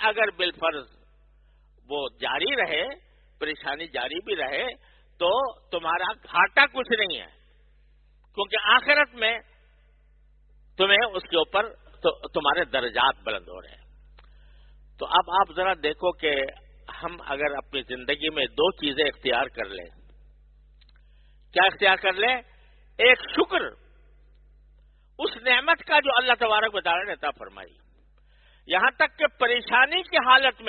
اگر بالفرض وہ جاری رہے، پریشانی جاری بھی رہے، تو تمہارا گھاٹا کچھ نہیں ہے، کیونکہ آخرت میں تمہیں اس کے اوپر تمہارے درجات بلند ہو رہے ہیں۔ تو اب آپ ذرا دیکھو کہ ہم اگر اپنی زندگی میں دو چیزیں اختیار کر لیں، کیا اختیار کر لیں؟ ایک شکر اس نعمت کا جو اللہ تبارک و تعالی نے عطا فرمائی، یہاں تک کہ پریشانی کی حالت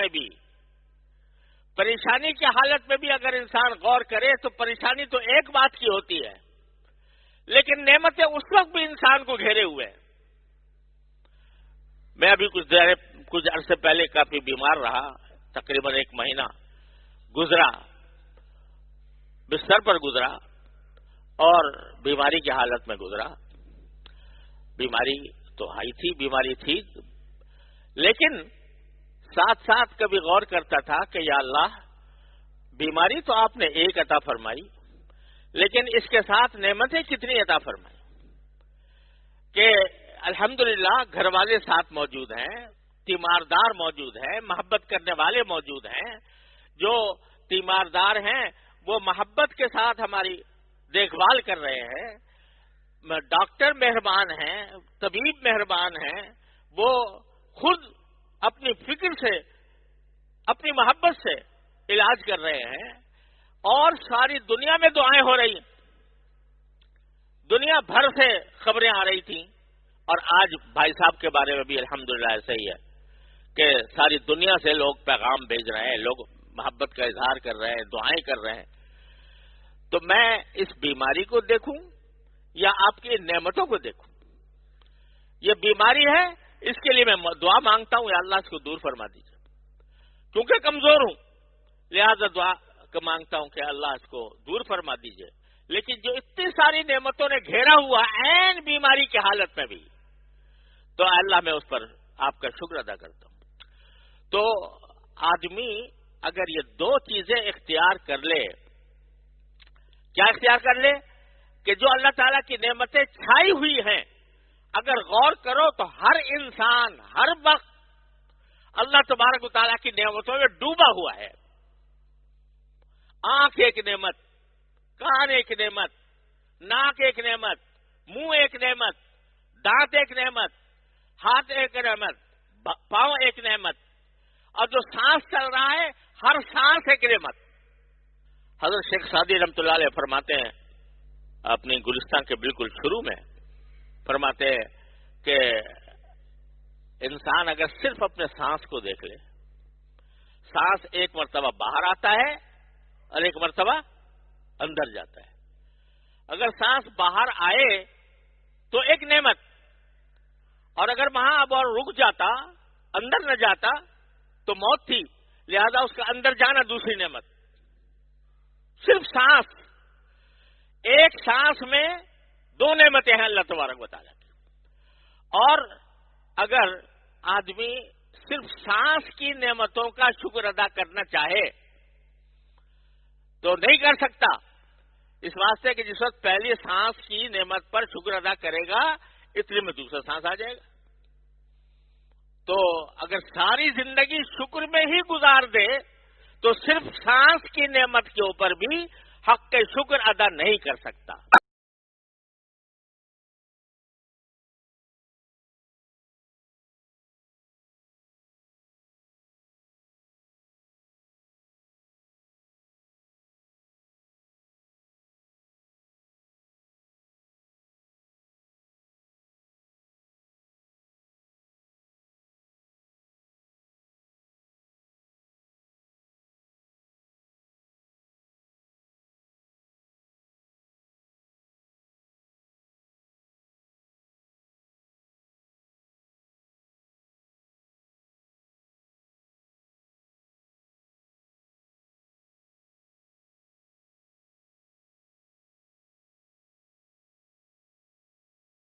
میں بھی اگر انسان غور کرے تو پریشانی تو ایک بات کی ہوتی ہے، لیکن نعمتیں اس وقت بھی انسان کو گھیرے ہوئے ہیں۔ میں ابھی کچھ عرصے پہلے کافی بیمار رہا، تقریباً 1 مہینہ گزرا، بستر پر گزرا اور بیماری کی حالت میں گزرا۔ بیماری تو ہائی تھی، بیماری تھی، لیکن ساتھ ساتھ کبھی غور کرتا تھا کہ یا اللہ، بیماری تو آپ نے ایک عطا فرمائی، لیکن اس کے ساتھ نعمتیں کتنی عطا فرمائی کہ الحمدللہ گھر والے ساتھ موجود ہیں، تیماردار موجود ہیں، محبت کرنے والے موجود ہیں۔ جو تیماردار ہیں وہ محبت کے ساتھ ہماری دیکھ بھال کر رہے ہیں، ڈاکٹر مہربان ہیں، طبیب مہربان ہیں، وہ خود اپنی فکر سے، اپنی محبت سے علاج کر رہے ہیں، اور ساری دنیا میں دعائیں ہو رہی ہیں، دنیا بھر سے خبریں آ رہی تھیں، اور آج بھائی صاحب کے بارے میں بھی الحمدللہ ایسا ہی ہے کہ ساری دنیا سے لوگ پیغام بھیج رہے ہیں، لوگ محبت کا اظہار کر رہے ہیں، دعائیں کر رہے ہیں۔ تو میں اس بیماری کو دیکھوں یا آپ کی نعمتوں کو دیکھوں؟ یہ بیماری ہے، اس کے لیے میں دعا مانگتا ہوں، یا اللہ اس کو دور فرما دیجیے، کیونکہ کمزور ہوں، لہذا دعا مانگتا ہوں کہ اللہ اس کو دور فرما دیجیے۔ لیکن جو اتنی ساری نعمتوں نے گھیرا ہوا عین بیماری کی حالت میں بھی، تو اللہ میں اس پر آپ کا شکر ادا کرتا ہوں۔ تو آدمی اگر یہ دو چیزیں اختیار کر لے، کیا اختیار کر لے؟ کہ جو اللہ تعالیٰ کی نعمتیں چھائی ہوئی ہیں، اگر غور کرو تو ہر انسان ہر وقت اللہ تبارک و تعالیٰ کی نعمتوں میں ڈوبا ہوا ہے۔ آنکھ ایک نعمت، کان ایک نعمت، ناک ایک نعمت، منہ ایک نعمت، دانت ایک نعمت، ہاتھ ایک نعمت، پاؤں ایک نعمت، اور جو سانس چل رہا ہے ہر سانس ایک نعمت۔ حضرت شیخ سعدی رحمۃ اللہ علیہ فرماتے ہیں اپنی گلستان کے بالکل شروع میں، فرماتے ہیں کہ انسان اگر صرف اپنے سانس کو دیکھ لے، سانس ایک مرتبہ باہر آتا ہے اور ایک مرتبہ اندر جاتا ہے۔ اگر سانس باہر آئے تو ایک نعمت، اور اگر وہاں اب اور رک جاتا، اندر نہ جاتا تو موت تھی، لہذا اس کا اندر جانا دوسری نعمت۔ صرف سانس، ایک سانس میں دو نعمتیں ہیں اللہ تبارک و تعالیٰ کی، اور اگر آدمی صرف سانس کی نعمتوں کا شکر ادا کرنا چاہے تو نہیں کر سکتا، اس واسطے کہ جس وقت پہلی سانس کی نعمت پر شکر ادا کرے گا، اتنے میں دوسرا سانس آ جائے گا۔ تو اگر ساری زندگی شکر میں ہی گزار دے تو صرف سانس کی نعمت کے اوپر بھی حق کے شکر ادا نہیں کر سکتا۔